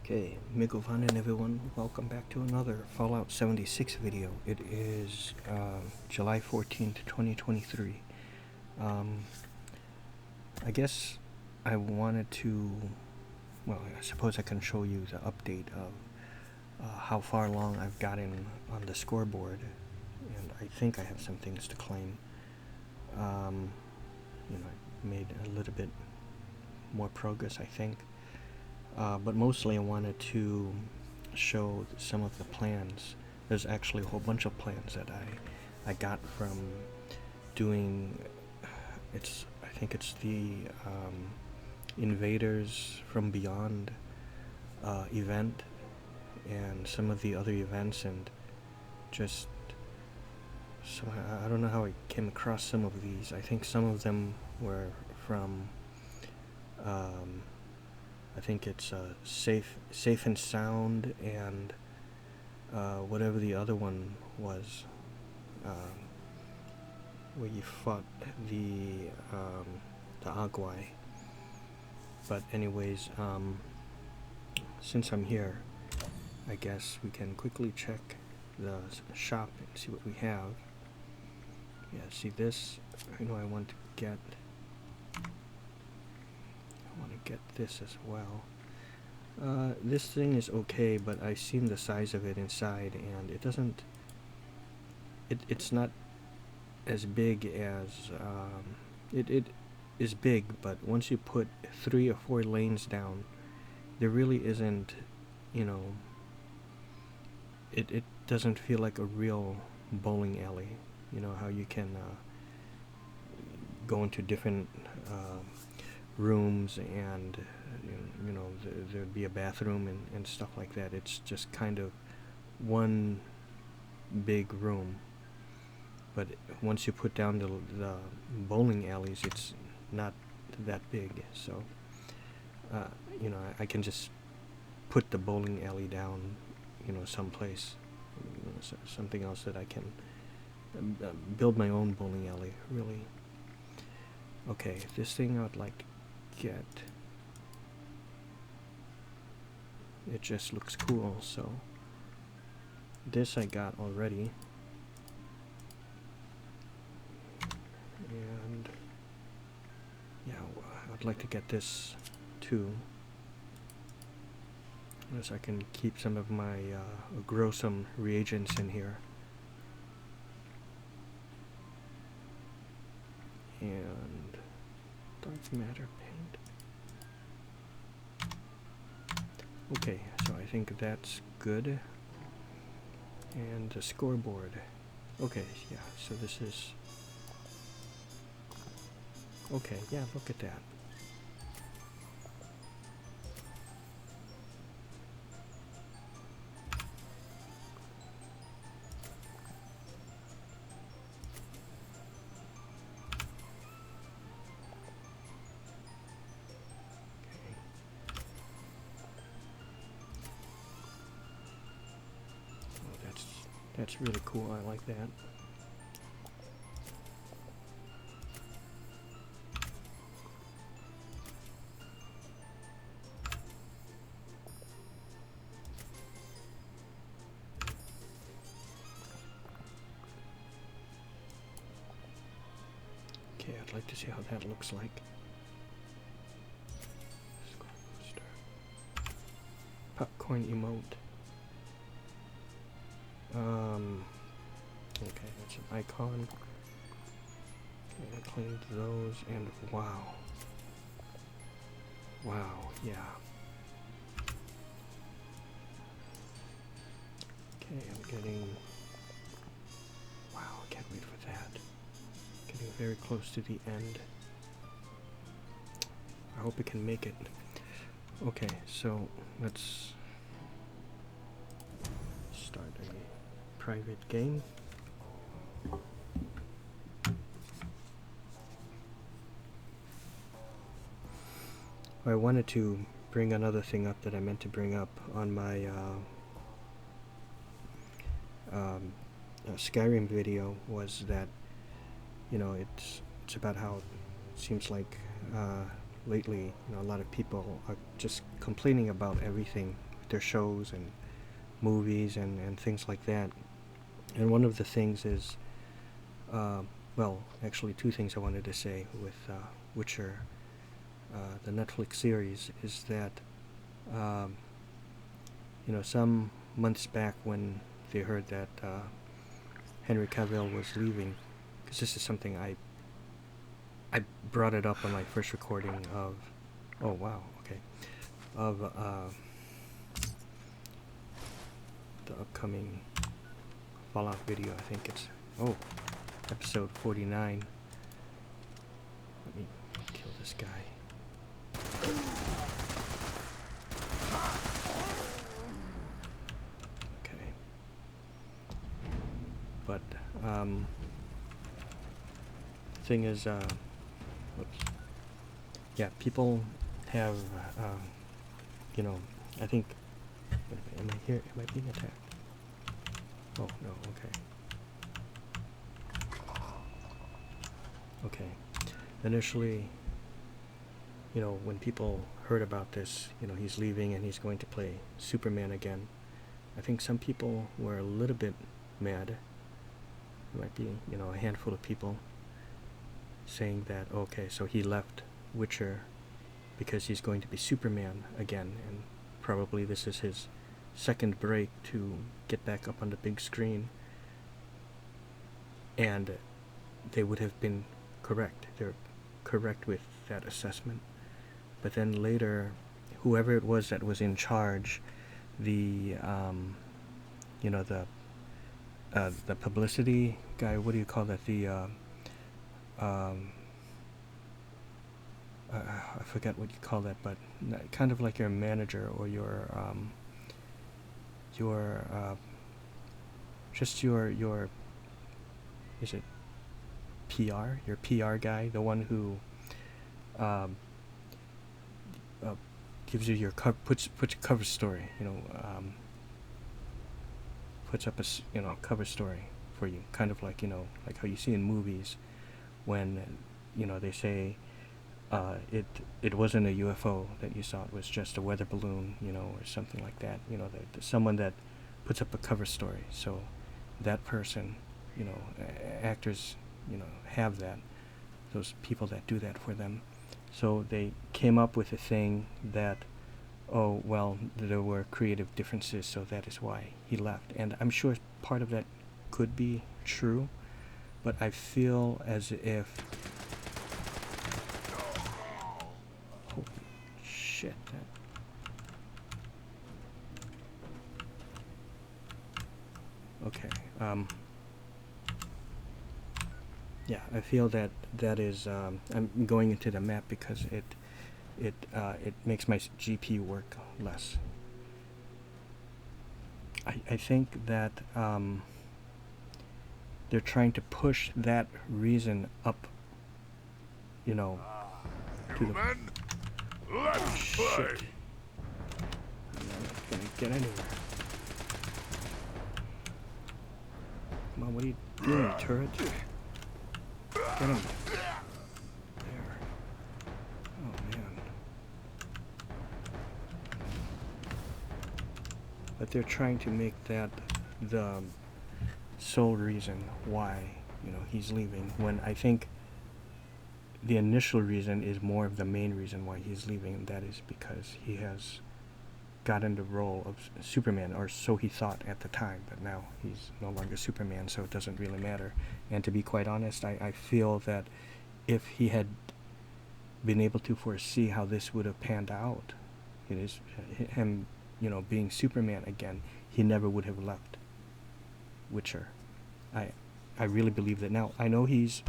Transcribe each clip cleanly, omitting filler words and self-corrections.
Okay, Migovanen everyone, welcome back to another Fallout 76 video. It is July 14th, 2023. I guess I wanted to, well, I suppose I can show you the update of how far along I've gotten on the scoreboard, and I think I have some things to claim. I made a little bit more progress, I think. But mostly I wanted to show some of the plans. There's actually a whole bunch of plans that I got from doing, I think it's the Invaders from Beyond event and some of the other events, and just somehow, I don't know how I came across some of these. I think some of them were from I think it's safe and sound, and whatever the other one was, where you fought the Agwai. But anyways, since I'm here, I guess we can quickly check the shop and see what we have. Yeah, see this? I know I want to get this as well. This thing is okay, but I've seen the size of it inside, and it doesn't, it's not as big as, it is big, but once you put 3 or 4 lanes down, there really isn't, it doesn't feel like a real bowling alley. You know how you can go into different rooms, and there'd be a bathroom and stuff like that. It's just kind of one big room, but once you put down the bowling alleys, it's not that big. So I can just put the bowling alley down someplace, something else that I can build my own bowling alley, really. Okay, this thing I'd like to get, it just looks cool, so this I got already, and yeah, I'd like to get this too, as I can keep some of my grow some reagents in here. And dark matter paint. Okay, so I think that's good. And the scoreboard. Okay, yeah, so this is okay. Yeah, look at that. That's really cool. I like that. Okay, I'd like to see how that looks like. Popcorn emote. Okay, that's an icon. Okay, I cleaned those, and wow. Wow, yeah. Okay, I'm getting, wow, I can't wait for that. Getting very close to the end. I hope it can make it. Okay, so let's start a private game. I wanted to bring another thing up that I meant to bring up on my Skyrim video, was that it's about how it seems like lately a lot of people are just complaining about everything their shows and movies and things like that. And one of the things is, well, actually two things I wanted to say with Witcher, the Netflix series, is that, you know, some months back when they heard that Henry Cavill was leaving, because this is something I brought it up on my first recording of, oh wow, okay, of the upcoming Fallout video. I think it's, oh, episode 49. Let me kill this guy. Okay. But the thing is, whoops. Yeah, people have, you know, I think, am I here? Am I being attacked? Oh, no, okay. Okay. Initially, you know, when people heard about this, you know, he's leaving and he's going to play Superman again, I think some people were a little bit mad. There might be, you know, a handful of people saying that, okay, so he left Witcher because he's going to be Superman again, and probably this is his second break to get back up on the big screen. And they would have been correct. They're correct with that assessment. But then later, whoever it was that was in charge, the you know, the publicity guy, what do you call that? The I forget what you call that, but kind of like your manager or your just your is it PR? Your PR guy, the one who gives you your puts a cover story, you know, puts up a you know, cover story for you, kind of like, you know, like how you see in movies when, you know, they say it wasn't a UFO that you saw, it was just a weather balloon, you know, or something like that. You know, someone that puts up a cover story. So that person, you know, actors, you know, have that, those people that do that for them. So they came up with a thing that, oh, well, there were creative differences, so that is why he left. And I'm sure part of that could be true, but I feel as if, holy shit, okay, yeah, I feel that is, I'm going into the map because it makes my GPU work less. I think that they're trying to push that reason up, you know, to the... Oh, shit. I'm not gonna get anywhere. Come on, what are you doing, turret? Get him. There. Oh, man. But they're trying to make that the sole reason why, you know, he's leaving, when I think the initial reason is more of the main reason why he's leaving, and that is because he has gotten the role of Superman, or so he thought at the time, but now he's no longer Superman, so it doesn't really matter. And to be quite honest, I feel that if he had been able to foresee how this would have panned out, it is him, you know, being Superman again, he never would have left Witcher. I really believe that. Now, I know he's,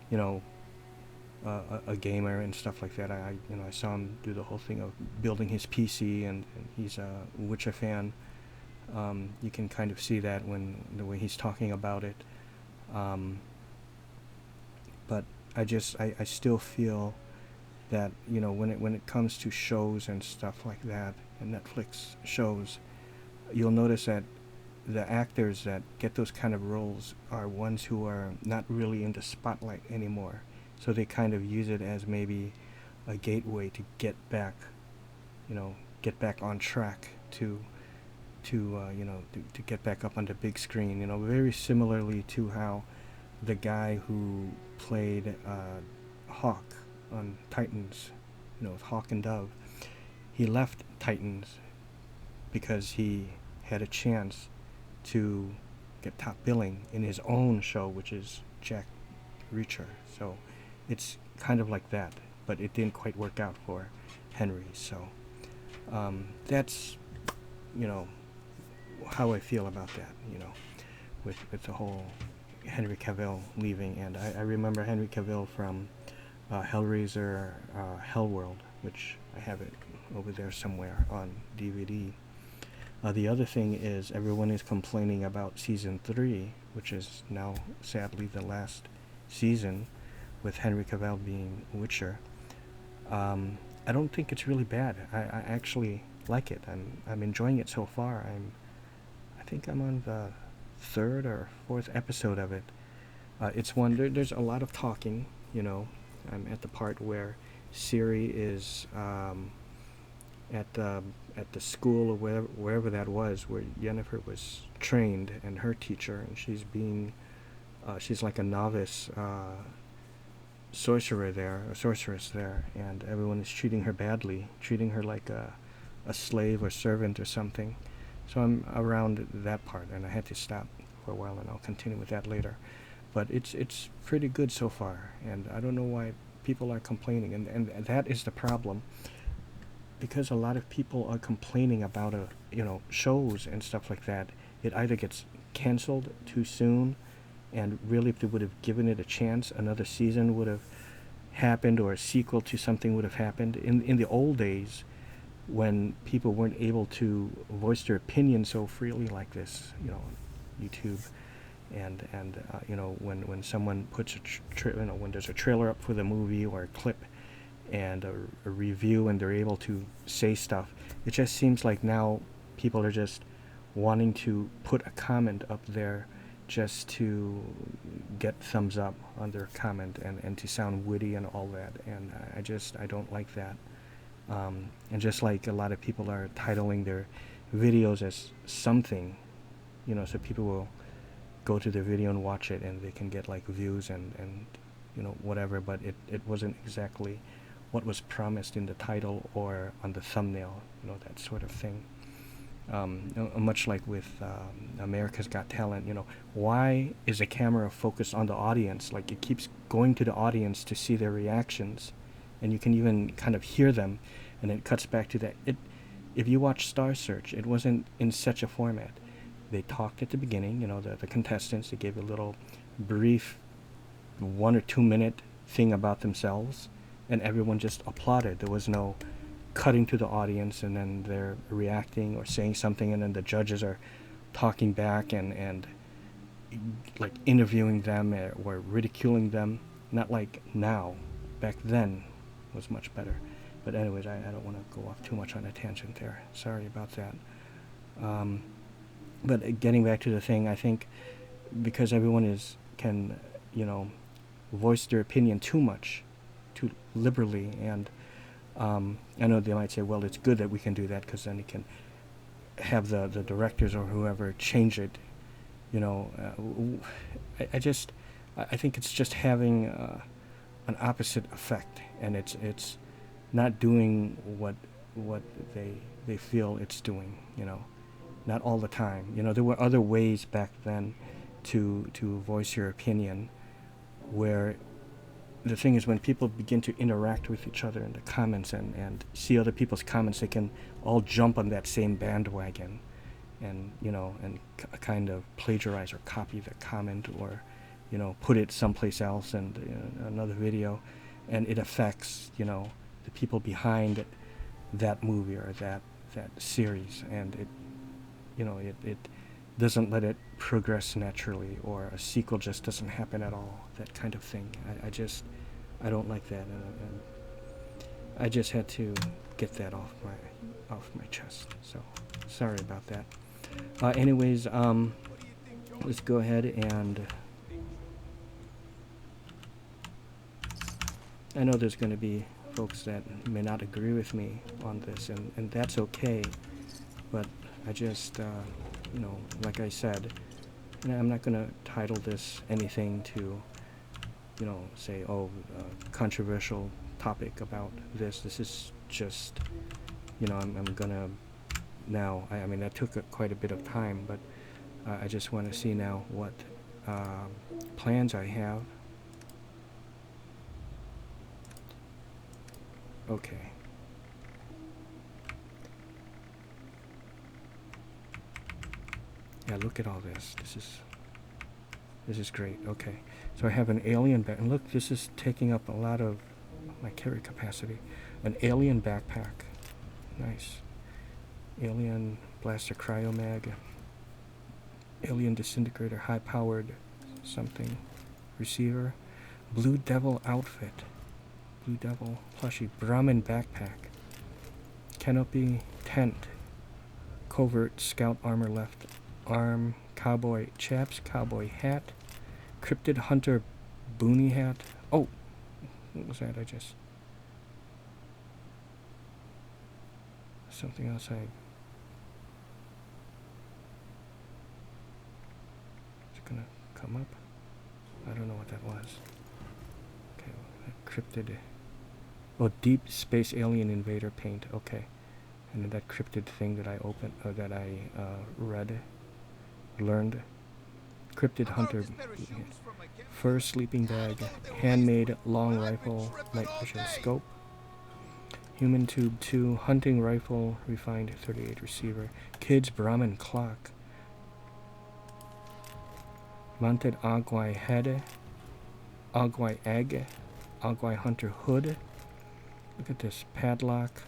you know, a gamer and stuff like that. You know, I saw him do the whole thing of building his PC, and he's a Witcher fan. You can kind of see that when the way he's talking about it. But I still feel that, you know, when it comes to shows and stuff like that, and Netflix shows, you'll notice that the actors that get those kind of roles are ones who are not really in the spotlight anymore. So they kind of use it as maybe a gateway to get back, you know, get back on track to get back up on the big screen. You know, very similarly to how the guy who played Hawk on Titans, you know, with Hawk and Dove, he left Titans because he had a chance to get top billing in his own show, which is Jack Reacher. So it's kind of like that, but it didn't quite work out for Henry. So that's, you know, how I feel about that, you know, with the whole Henry Cavill leaving. And I remember Henry Cavill from Hellraiser, Hellworld, which I have it over there somewhere on DVD. The other thing is everyone is complaining about season 3, which is now sadly the last season with Henry Cavill being Witcher. I don't think it's really bad. I actually like it. I'm enjoying it so far. I think I'm on the 3rd or 4th episode of it. It's one, there's a lot of talking, you know. I'm at the part where Siri is at the school or wherever that was, where Yennefer was trained, and her teacher, and she's like a novice sorceress there, and everyone is treating her badly, treating her like a slave or servant or something. So I'm around that part, and I had to stop for a while, and I'll continue with that later. But it's pretty good so far, and I don't know why people are complaining, and that is the problem, because a lot of people are complaining about shows and stuff like that. It either gets canceled too soon, and really if they would have given it a chance, another season would have happened, or a sequel to something would have happened. In the old days, when people weren't able to voice their opinion so freely like this, you know, YouTube, and when someone puts when there's a trailer up for the movie or a clip and a review, and they're able to say stuff, it just seems like now people are just wanting to put a comment up there just to get thumbs up on their comment and to sound witty and all that, and I don't like that. And just like a lot of people are titling their videos as something, you know, so people will go to the video and watch it, and they can get like views and you know, whatever, but it wasn't exactly what was promised in the title or on the thumbnail, you know, that sort of thing. Much like with America's Got Talent, you know, why is the camera focused on the audience? Like, it keeps going to the audience to see their reactions, and you can even kind of hear them, and it cuts back to that. If you watch Star Search, it wasn't in such a format. They talked at the beginning, you know, the contestants, they gave a little brief 1 or 2 minute thing about themselves, and everyone just applauded. There was no cutting to the audience and then they're reacting or saying something, and then the judges are talking back and like interviewing them or ridiculing them. Not like now. Back then was much better. But anyways, I don't want to go off too much on a tangent there. Sorry about that. But getting back to the thing, I think because everyone can, you know, voice their opinion too liberally, and I know they might say, well, it's good that we can do that, because then it can have the directors or whoever change it, you know. I think it's just having an opposite effect, and it's not doing what they feel it's doing, you know. Not all the time. You know, there were other ways back then to voice your opinion, where the thing is, when people begin to interact with each other in the comments and see other people's comments, they can all jump on that same bandwagon and, you know, and kind of plagiarize or copy the comment, or, you know, put it someplace else and another video, and it affects, you know, the people behind that movie or that series, and it, you know, it doesn't let it progress naturally, or a sequel just doesn't happen at all, that kind of thing. I don't like that, and I just had to get that off my chest. So sorry about that. Anyways, let's go ahead, and I know there's going to be folks that may not agree with me on this, and that's okay. But I just, you know, like I said, you know, I'm not going to title this anything to, you know, say, oh, controversial topic about this. This is just, you know, I'm going to now, I mean, that took quite a bit of time, but I just want to see now what plans I have. Okay. Yeah, look at all this. This is great. Okay. So I have an alien back, and look, this is taking up a lot of my carry capacity. An alien backpack. Nice. Alien blaster cryomag. Alien disintegrator, high-powered something. Receiver. Blue Devil outfit. Blue Devil plushie. Brahmin backpack. Canopy tent. Covert scout armor left arm. Cowboy chaps. Cowboy hat. Cryptid hunter boonie hat. Oh, what was that? I just... something else I... Is it gonna come up? I don't know what that was. Okay, cryptid... Oh, deep space alien invader paint. Okay. And then that cryptid thing that I opened, or that I learned. Cryptid hunter, fur sleeping bag, handmade long rifle, night vision scope, human tube 2, hunting rifle, refined 38 receiver, kids Brahmin clock, mounted Agwai head, Agwai egg, Agwai hunter hood. Look at this, padlock,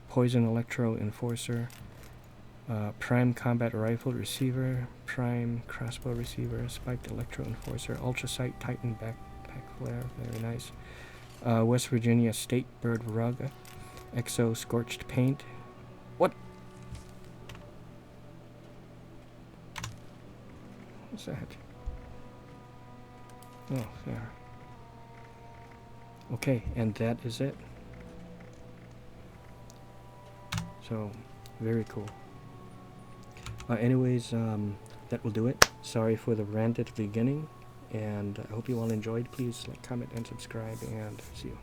poison electro enforcer, prime combat rifle receiver, prime crossbow receiver, spiked electro enforcer, ultrasight titan backpack flare, very nice. West Virginia state bird rug, exo scorched paint. What? What's that? Oh, there. Okay, and that is it. So, very cool. Anyways, that will do it. Sorry for the rant at the beginning, and I hope you all enjoyed. Please like, comment, and subscribe, and see you.